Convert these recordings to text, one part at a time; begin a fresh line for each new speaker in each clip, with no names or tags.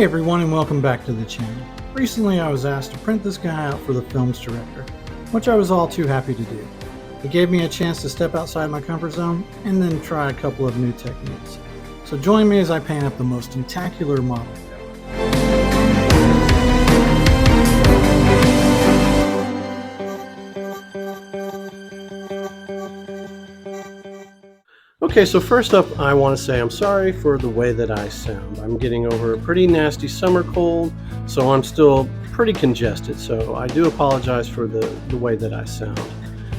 Hey everyone, and welcome back to the channel. Recently I was asked to print this guy out for the film's director, which I was all too happy to do. It gave me a chance to step outside my comfort zone and then try a couple of new techniques. So join me as I paint up the most tentacular model.
Okay, so first up, I want to say I'm sorry for the way that I sound. I'm getting over a pretty nasty summer cold, so I'm still pretty congested, so I do apologize for the way that I sound.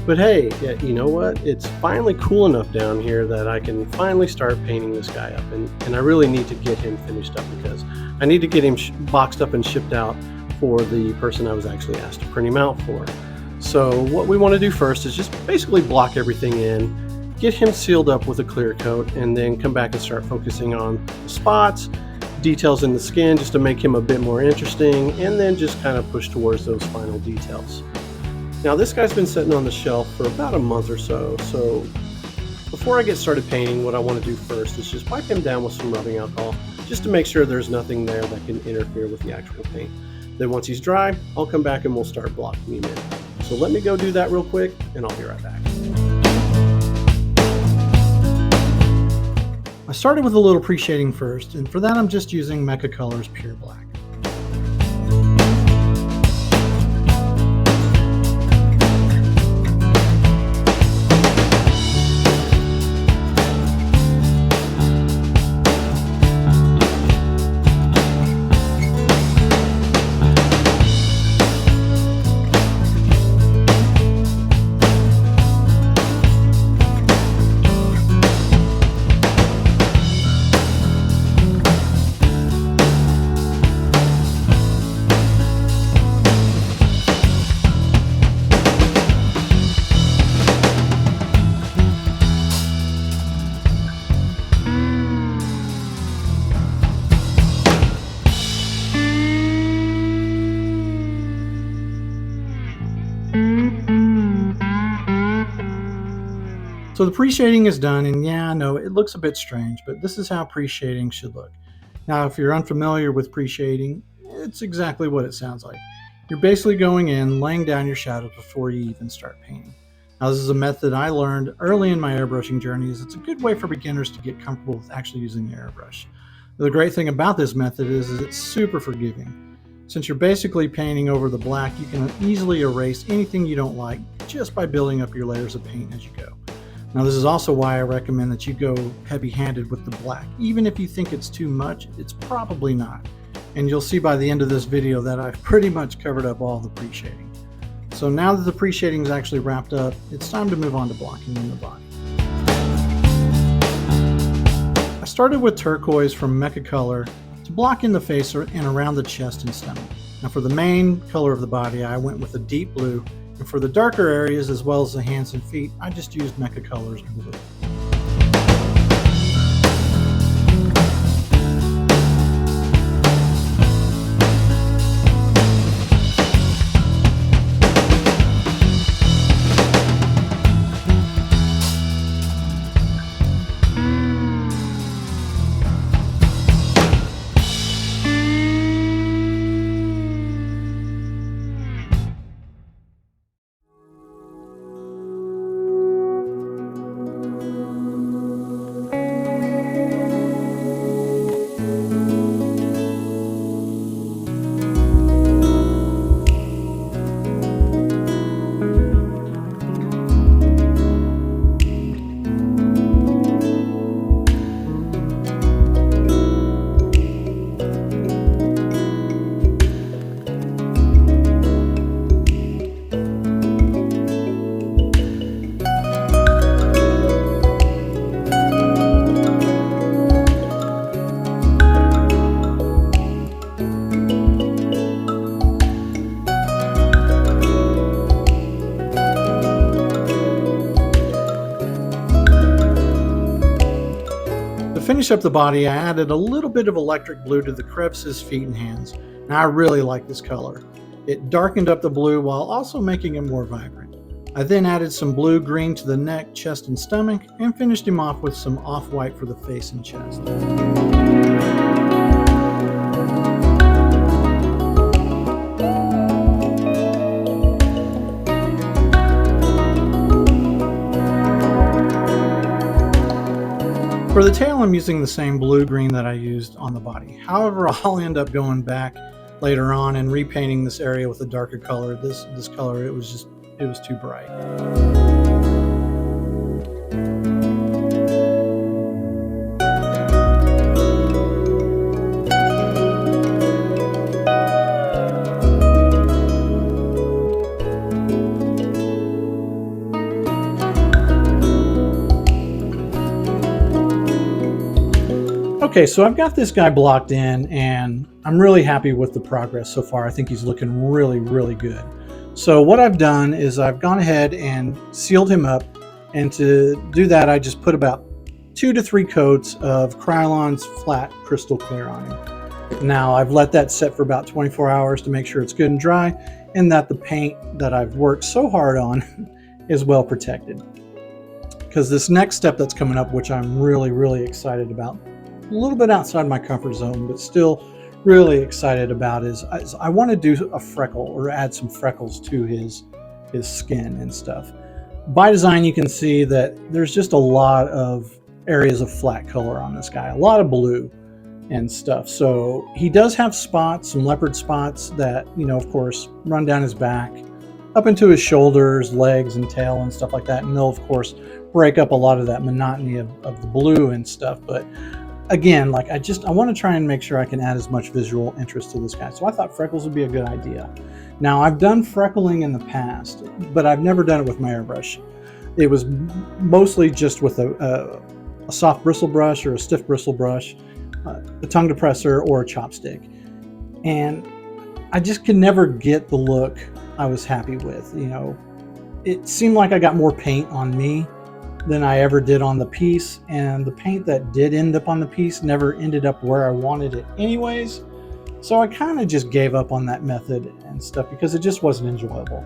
But hey, you know what? It's finally cool enough down here that I can finally start painting this guy up, and I really need to get him finished up because I need to get him boxed up and shipped out for the person I was actually asked to print him out for. So what we want to do first is just basically block everything in, get him sealed up with a clear coat, and then come back and start focusing on the spots, details in the skin just to make him a bit more interesting, and then just kind of push towards those final details. Now this guy's been sitting on the shelf for about a month or so before I get started painting, what I want to do first is just wipe him down with some rubbing alcohol just to make sure there's nothing there that can interfere with the actual paint. Then once he's dry, I'll come back and we'll start blocking him in. So let me go do that real quick and I'll be right back.
I started with a little pre-shading first, and for that I'm just using Mecha Colors Pure Black. So the pre-shading is done, and yeah, I know it looks a bit strange, but this is how pre-shading should look. Now, if you're unfamiliar with pre-shading, it's exactly what it sounds like. You're basically going in, laying down your shadows before you even start painting. Now, this is a method I learned early in my airbrushing journey, as it's a good way for beginners to get comfortable with actually using the airbrush. The great thing about this method is it's super forgiving. Since you're basically painting over the black, you can easily erase anything you don't like just by building up your layers of paint as you go. Now this is also why I recommend that you go heavy-handed with the black. Even if you think it's too much, it's probably not. And you'll see by the end of this video that I've pretty much covered up all the pre-shading. So now that the pre-shading is actually wrapped up, it's time to move on to blocking in the body. I started with turquoise from Mecha Color to block in the face and around the chest and stomach. Now for the main color of the body, I went with a deep blue. And for the darker areas, as well as the hands and feet, I just used Mecha Colors blue. To finish up the body, I added a little bit of electric blue to the crevices, feet, and hands. And I really like this color. It darkened up the blue while also making it more vibrant. I then added some blue-green to the neck, chest, and stomach, and finished him off with some off-white for the face and chest. For the tail, I'm using the same blue-green that I used on the body. However, I'll end up going back later on and repainting this area with a darker color. This color, it was too bright. Okay, so I've got this guy blocked in, and I'm really happy with the progress so far. I think he's looking really, really good. So what I've done is I've gone ahead and sealed him up, and to do that, I just put about 2 to 3 coats of Krylon's flat crystal clear on him. Now I've let that set for about 24 hours to make sure it's good and dry, and that the paint that I've worked so hard on is well protected. Because this next step that's coming up, which I'm really, really excited about, a little bit outside my comfort zone, but still really excited about, is I want to do a freckle or add some freckles to his skin and stuff. By design, you can see that there's just a lot of areas of flat color on this guy, a lot of blue and stuff. So he does have spots, some leopard spots that, of course, run down his back, up into his shoulders, legs, and tail and stuff like that. And they'll, of course, break up a lot of that monotony of the blue and stuff. But again, I want to try and make sure I can add as much visual interest to this guy. So I thought freckles would be a good idea. Now, I've done freckling in the past, but I've never done it with my airbrush. It was mostly just with a soft bristle brush or a stiff bristle brush, a tongue depressor, or a chopstick. And I just could never get the look I was happy with. It seemed like I got more paint on me than I ever did on the piece, and the paint that did end up on the piece never ended up where I wanted it anyways. So I kind of just gave up on that method and stuff because it just wasn't enjoyable.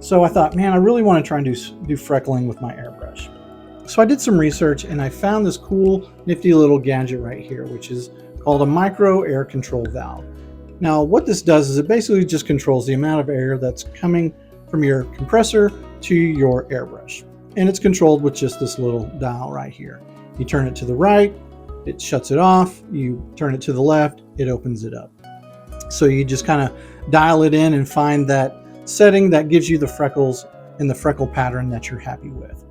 So I thought, man, I really want to try and do freckling with my airbrush. So I did some research, and I found this cool, nifty little gadget right here, which is called a micro air control valve. Now, what this does is it basically just controls the amount of air that's coming from your compressor to your airbrush. And it's controlled with just this little dial right here. You turn it to the right, it shuts it off. You turn it to the left, it opens it up. So you just kind of dial it in and find that setting that gives you the freckles and the freckle pattern that you're happy with.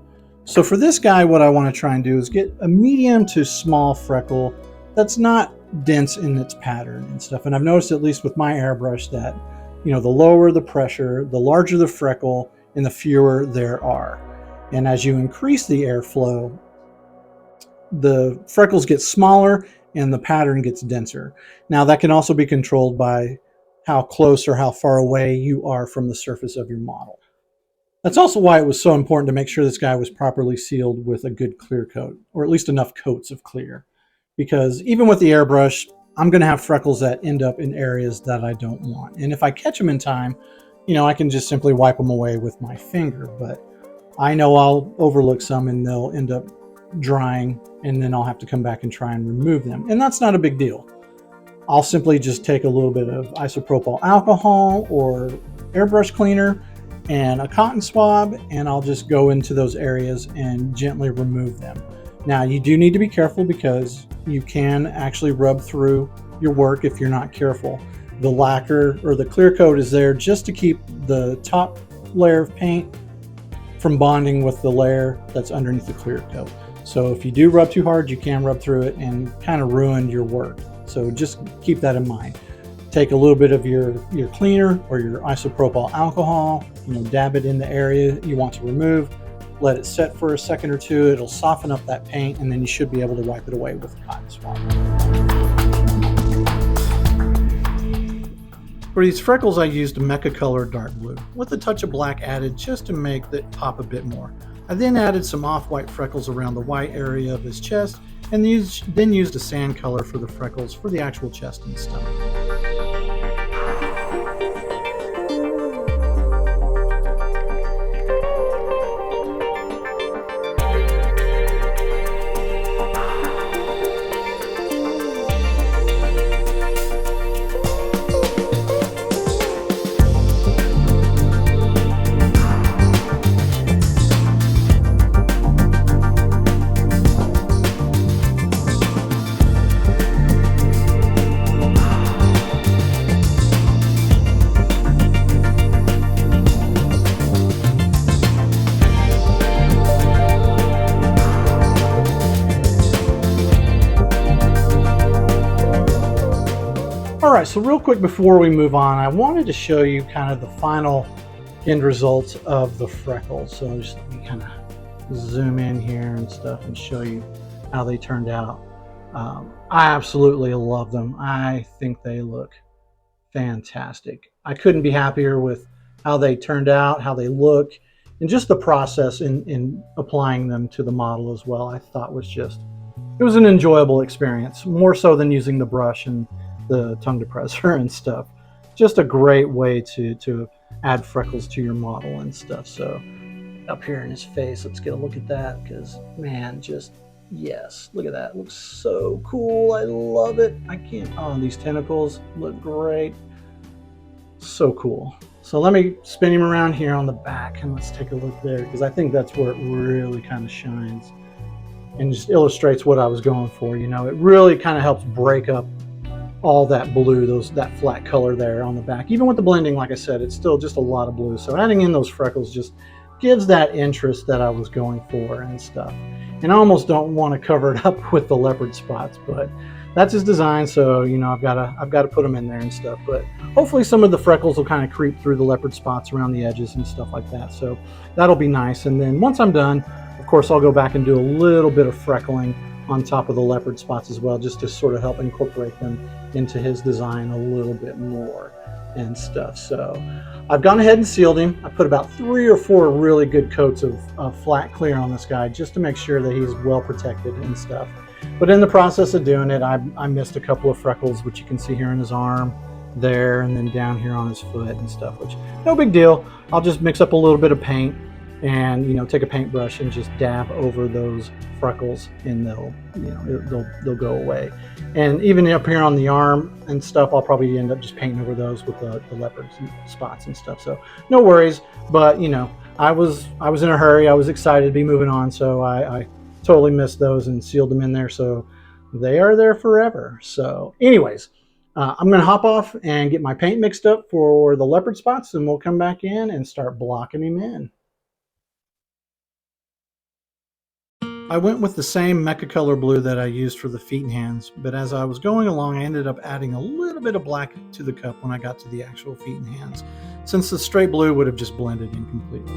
So for this guy, what I want to try and do is get a medium to small freckle that's not dense in its pattern and stuff. And I've noticed, at least with my airbrush, that the lower the pressure, the larger the freckle, and the fewer there are. And as you increase the airflow, the freckles get smaller and the pattern gets denser. Now, that can also be controlled by how close or how far away you are from the surface of your model. That's also why it was so important to make sure this guy was properly sealed with a good clear coat, or at least enough coats of clear. Because even with the airbrush, I'm going to have freckles that end up in areas that I don't want. And if I catch them in time, I can just simply wipe them away with my finger. But I know I'll overlook some and they'll end up drying, and then I'll have to come back and try and remove them. And that's not a big deal. I'll simply just take a little bit of isopropyl alcohol or airbrush cleaner and a cotton swab, and I'll just go into those areas and gently remove them. Now, you do need to be careful because you can actually rub through your work if you're not careful. The lacquer or the clear coat is there just to keep the top layer of paint from bonding with the layer that's underneath the clear coat. So if you do rub too hard, you can rub through it and kind of ruin your work. So just keep that in mind. Take a little bit of your cleaner or your isopropyl alcohol, dab it in the area you want to remove, let it set for a second or two. It'll soften up that paint, and then you should be able to wipe it away with a cotton swab. For these freckles, I used a Mecha Color dark blue with a touch of black added just to make it pop a bit more. I then added some off-white freckles around the white area of his chest, and then used a sand color for the freckles for the actual chest and stomach. All right, so real quick before we move on, I wanted to show you kind of the final end results of the freckles. So just let me kind of zoom in here and stuff and show you how they turned out. I absolutely love them. I think they look fantastic. I couldn't be happier with how they turned out, how they look, and just the process in applying them to the model as well. I thought was just, it was an enjoyable experience, more so than using the brush and the tongue depressor and stuff. Just a great way to add freckles to your model and stuff. So up here in his face, let's get a look at that, because man, just yes, look at that. It looks so cool. I love it. I can't, oh, these tentacles look great. So cool. So let me spin him around here on the back and let's take a look there, because I think that's where it really kind of shines and just illustrates what I was going for. You know, it really kind of helps break up all that blue, that flat color there on the back. Even with the blending, like I said, it's still just a lot of blue. So adding in those freckles just gives that interest that I was going for and stuff. And I almost don't want to cover it up with the leopard spots, but that's his design. So, you know, I've got to put them in there and stuff. But hopefully some of the freckles will kind of creep through the leopard spots around the edges and stuff like that. So that'll be nice. And then once I'm done, of course, I'll go back and do a little bit of freckling on top of the leopard spots as well, just to sort of help incorporate them into his design a little bit more and stuff. So I've gone ahead and sealed him. I put about 3 or 4 really good coats of flat clear on this guy just to make sure that he's well protected and stuff. But in the process of doing it, I missed a couple of freckles, which you can see here in his arm there, and then down here on his foot and stuff, which no big deal. I'll just mix up a little bit of paint and, you know, take a paintbrush and just dab over those freckles, and they'll go away. And even up here on the arm and stuff, I'll probably end up just painting over those with the leopard spots and stuff. So no worries. But you know, I was in a hurry. I was excited to be moving on, so I totally missed those and sealed them in there, so they are there forever. So anyways, I'm going to hop off and get my paint mixed up for the leopard spots, and we'll come back in and start blocking him in. I went with the same Mecha Color blue that I used for the feet and hands, but as I was going along, I ended up adding a little bit of black to the cup when I got to the actual feet and hands, since the straight blue would have just blended in completely.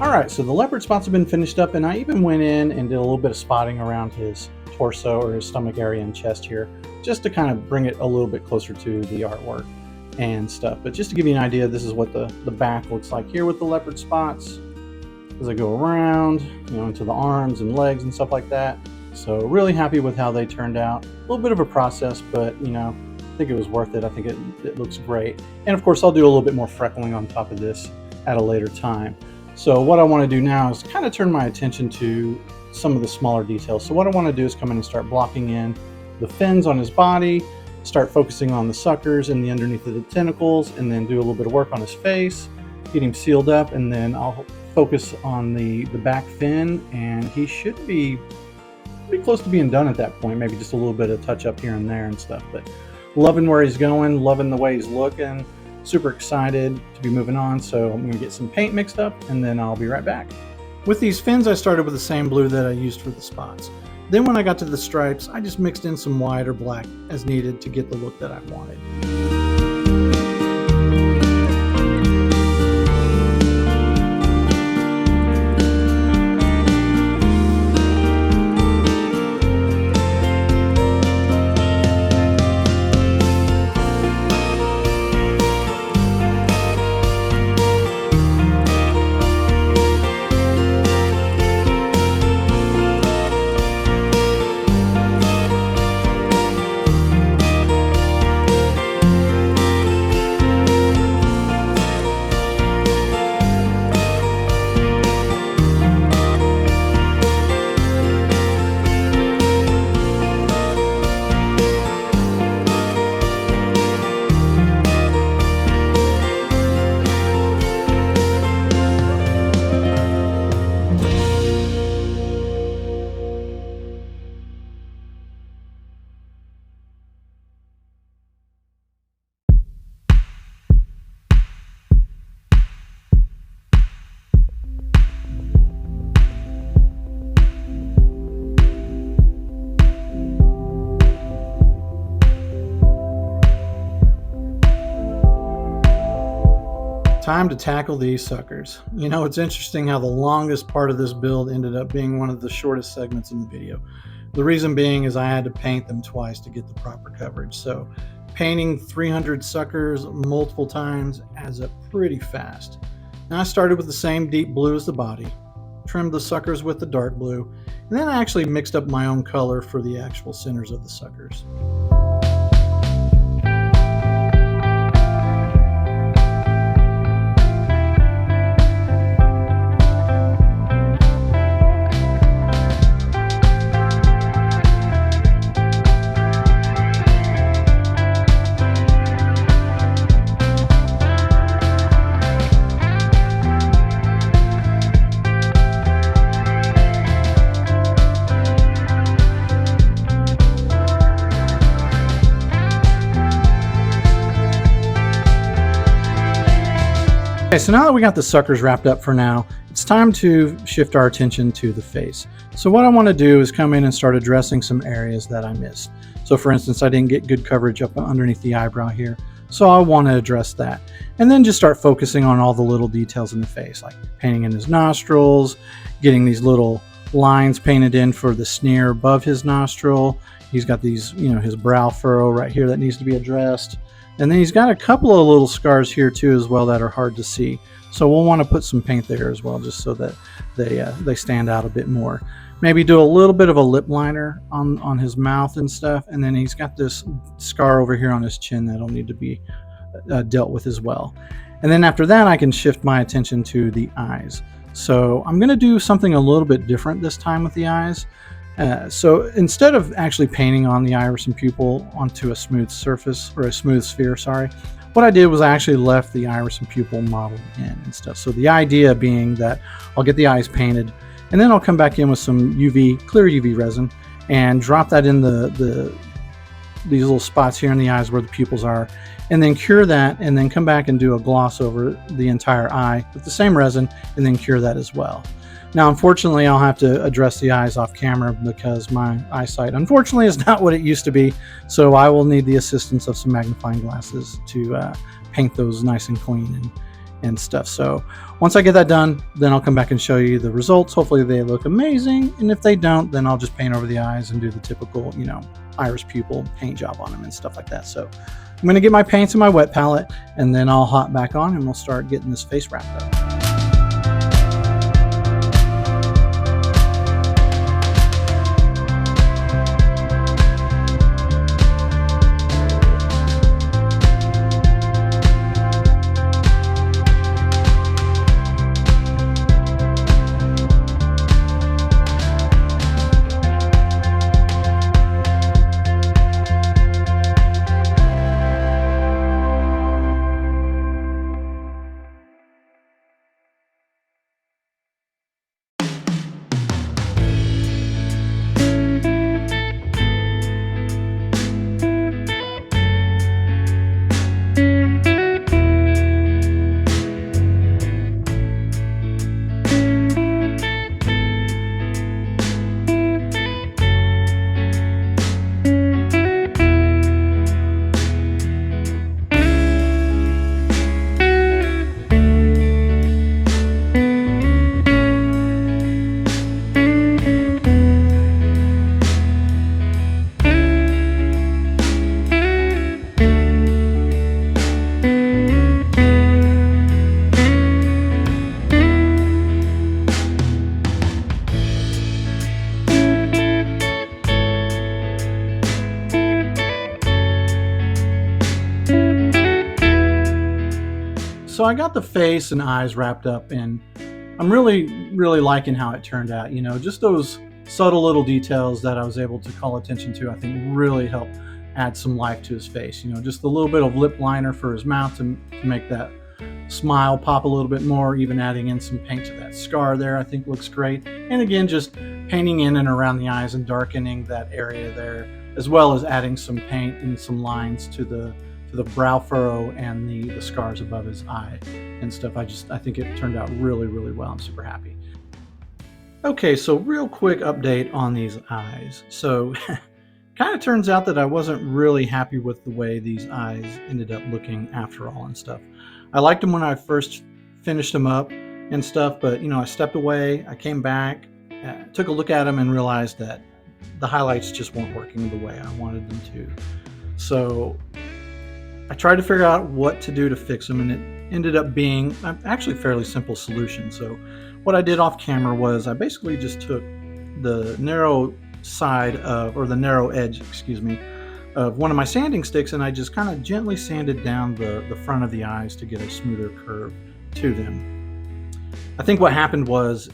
Alright, so the leopard spots have been finished up, and I even went in and did a little bit of spotting around his torso or his stomach area and chest here, just to kind of bring it a little bit closer to the artwork and stuff. But just to give you an idea, this is what the back looks like here with the leopard spots as I go around, you know, into the arms and legs and stuff like that. So really happy with how they turned out. A little bit of a process, but you know, I think it was worth it. I think it looks great. And of course, I'll do a little bit more freckling on top of this at a later time. So what I want to do now is kind of turn my attention to some of the smaller details. So what I want to do is come in and start blocking in the fins on his body, start focusing on the suckers and the underneath of the tentacles, and then do a little bit of work on his face, get him sealed up, and then I'll focus on the back fin, and he should be pretty close to being done at that point. Maybe just a little bit of touch up here and there and stuff, but loving where he's going, loving the way he's looking. Super excited to be moving on, so I'm going to get some paint mixed up and then I'll be right back. With these fins, I started with the same blue that I used for the spots. Then when I got to the stripes, I just mixed in some white or black as needed to get the look that I wanted. Time to tackle these suckers. You know, it's interesting how the longest part of this build ended up being one of the shortest segments in the video. The reason being is I had to paint them twice to get the proper coverage. So painting 300 suckers multiple times adds up pretty fast. Now I started with the same deep blue as the body, trimmed the suckers with the dark blue, and then I actually mixed up my own color for the actual centers of the suckers. Okay, so now that we got the suckers wrapped up for now, it's time to shift our attention to the face. So what I want to do is come in and start addressing some areas that I missed. So for instance, I didn't get good coverage up underneath the eyebrow here, so I want to address that. And then just start focusing on all the little details in the face, like painting in his nostrils, getting these little lines painted in for the sneer above his nostril. He's got these, his brow furrow right here that needs to be addressed. And then he's got a couple of little scars here too as well that are hard to see. So we'll want to put some paint there as well, just so that they stand out a bit more. Maybe do a little bit of a lip liner on his mouth and stuff. And then he's got this scar over here on his chin that'll need to be dealt with as well. And then after that, I can shift my attention to the eyes. So I'm going to do something a little bit different this time with the eyes. So instead of actually painting on the iris and pupil onto a smooth surface, or a smooth sphere, sorry, what I did was I actually left the iris and pupil modeled in and stuff. So the idea being that I'll get the eyes painted, and then I'll come back in with some clear UV resin and drop that in these little spots here in the eyes where the pupils are, and then cure that, and then come back and do a gloss over the entire eye with the same resin, and then cure that as well. Now, unfortunately, I'll have to address the eyes off camera because my eyesight, unfortunately, is not what it used to be. So I will need the assistance of some magnifying glasses to paint those nice and clean and stuff. So once I get that done, then I'll come back and show you the results. Hopefully they look amazing. And if they don't, then I'll just paint over the eyes and do the typical, iris pupil paint job on them and stuff like that. So I'm going to get my paints in my wet palette, and then I'll hop back on and we'll start getting this face wrapped up. So I got the face and eyes wrapped up, and I'm really liking how it turned out. Just those subtle little details that I was able to call attention to, I think really helped add some life to his face. Just a little bit of lip liner for his mouth to make that smile pop a little bit more, even adding in some paint to that scar there, I think looks great. And again, just painting in and around the eyes and darkening that area there, as well as adding some paint and some lines to the brow furrow and the scars above his eye and stuff. I think it turned out really well. I'm super happy. Okay, so real quick update on these eyes. So kind of turns out that I wasn't really happy with the way these eyes ended up looking after all and stuff. I liked them when I first finished them up and stuff, but I stepped away, I came back, took a look at them and realized that the highlights just weren't working the way I wanted them to. So I tried to figure out what to do to fix them, and it ended up being actually a fairly simple solution. So what I did off camera was I basically just took the narrow side of, or the narrow edge, excuse me, of one of my sanding sticks, and I just kind of gently sanded down the front of the eyes to get a smoother curve to them. I think what happened was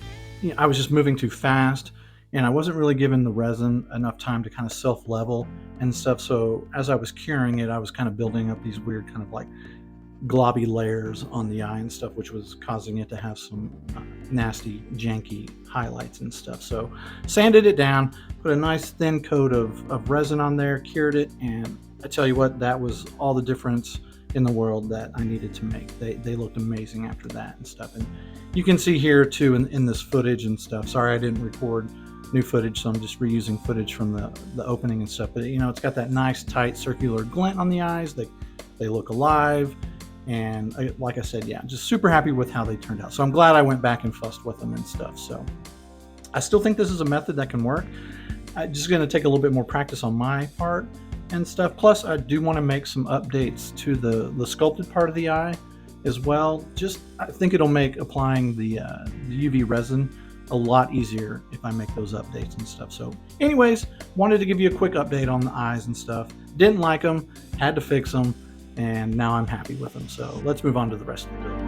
I was just moving too fast, and I wasn't really giving the resin enough time to kind of self-level and stuff. So as I was curing it, I was kind of building up these weird kind of like globby layers on the eye and stuff, which was causing it to have some nasty, janky highlights and stuff. So sanded it down, put a nice thin coat of resin on there, cured it, and I tell you what, that was all the difference in the world that I needed to make. They looked amazing after that and stuff. And you can see here too in this footage and stuff. Sorry I didn't record new footage, so I'm just reusing footage from the opening and stuff. But it's got that nice tight circular glint on the eyes. They look alive. And like I said, yeah, just super happy with how they turned out. So I'm glad I went back and fussed with them and stuff. So I still think this is a method that can work. I'm just going to take a little bit more practice on my part and stuff. Plus, I do want to make some updates to the sculpted part of the eye as well. I think it'll make applying the UV resin a lot easier if I make those updates and stuff. So anyways, wanted to give you a quick update on the eyes and stuff. Didn't like them, had to fix them, and now I'm happy with them. So let's move on to the rest of the build.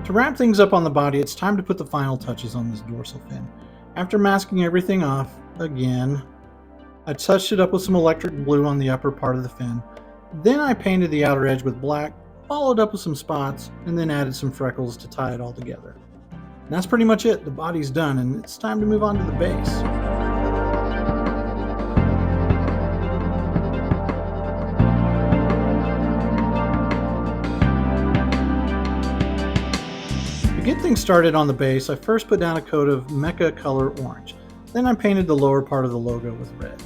To wrap things up on the body, it's time to put the final touches on this dorsal fin. After masking everything off again, I touched it up with some electric blue on the upper part of the fin. Then I painted the outer edge with black, followed up with some spots, and then added some freckles to tie it all together. And that's pretty much it. The body's done, and it's time to move on to the base. To get things started on the base, I first put down a coat of Mecha Color Orange. Then I painted the lower part of the logo with red.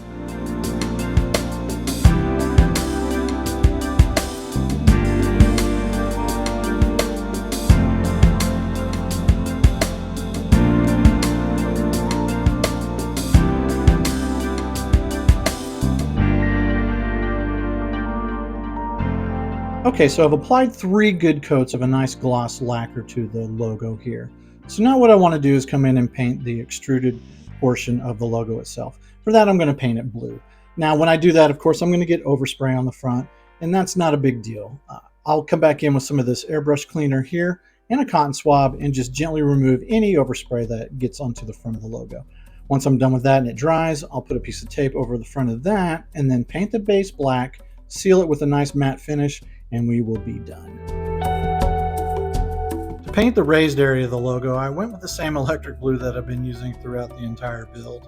Okay, so I've applied 3 good coats of a nice gloss lacquer to the logo here. So now what I want to do is come in and paint the extruded portion of the logo itself. For that, I'm going to paint it blue. Now, when I do that, of course, I'm going to get overspray on the front, and that's not a big deal. I'll come back in with some of this airbrush cleaner here and a cotton swab and just gently remove any overspray that gets onto the front of the logo. Once I'm done with that and it dries, I'll put a piece of tape over the front of that and then paint the base black, seal it with a nice matte finish, and we will be done. To paint the raised area of the logo, I went with the same electric blue that I've been using throughout the entire build.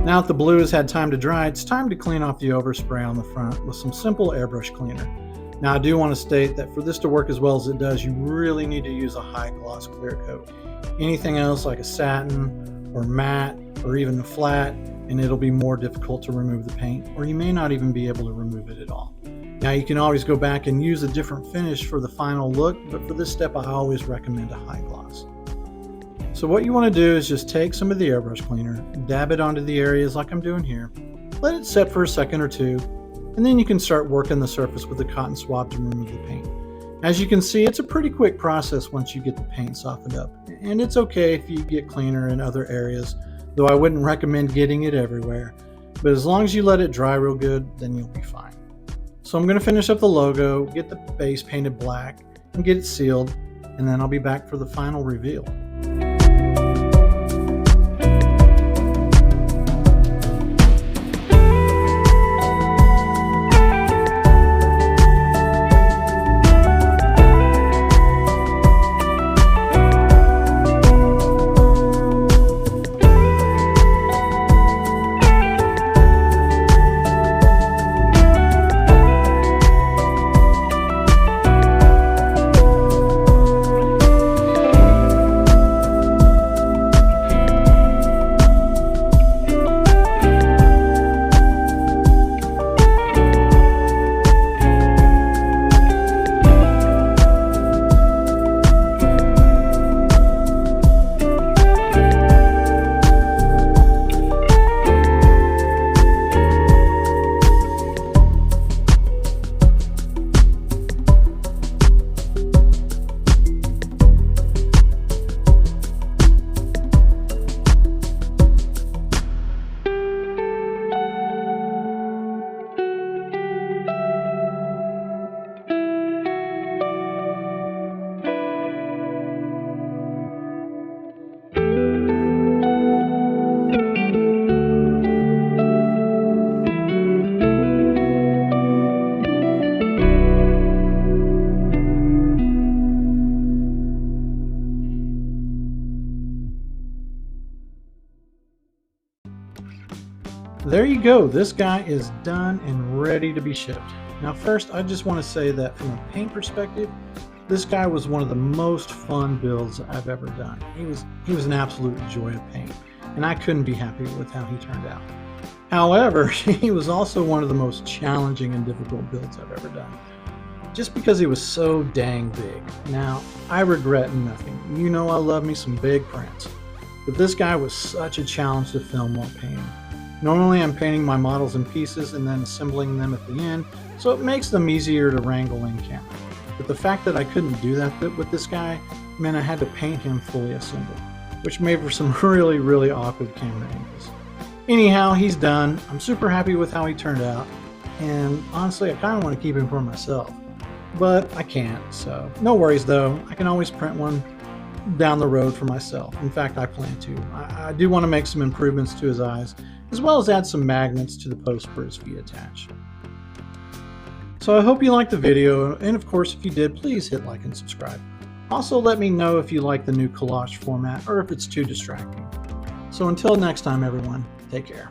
Now that the blue has had time to dry, it's time to clean off the overspray on the front with some simple airbrush cleaner. Now I do want to state that for this to work as well as it does, you really need to use a high gloss clear coat. Anything else like a satin or matte or even a flat, and it'll be more difficult to remove the paint, or you may not even be able to remove it at all. Now you can always go back and use a different finish for the final look, but for this step I always recommend a high gloss. So what you want to do is just take some of the airbrush cleaner, dab it onto the areas like I'm doing here, let it set for a second or two, and then you can start working the surface with a cotton swab to remove the paint. As you can see, it's a pretty quick process once you get the paint softened up, and it's okay if you get cleaner in other areas, though I wouldn't recommend getting it everywhere, but as long as you let it dry real good, then you'll be fine. So I'm going to finish up the logo, get the base painted black, and get it sealed, and then I'll be back for the final reveal. There you go. This guy is done and ready to be shipped. Now first, I just want to say that from a paint perspective, this guy was one of the most fun builds I've ever done. He was an absolute joy to paint, and I couldn't be happier with how he turned out. However, he was also one of the most challenging and difficult builds I've ever done, just because he was so dang big. Now, I regret nothing. You know I love me some big prints, but this guy was such a challenge to film while painting. Normally I'm painting my models in pieces and then assembling them at the end, so it makes them easier to wrangle in camera. But the fact that I couldn't do that with this guy meant I had to paint him fully assembled, which made for some really awkward camera angles. Anyhow, he's done. I'm super happy with how he turned out, and honestly I kind of want to keep him for myself, but I can't, so no worries though. I can always print one down the road for myself. In fact, I plan to. I do want to make some improvements to his eyes, as well as add some magnets to the post for his feet attached. So I hope you liked the video, and of course if you did, please hit like and subscribe. Also let me know if you like the new collage format or if it's too distracting. So until next time everyone, take care.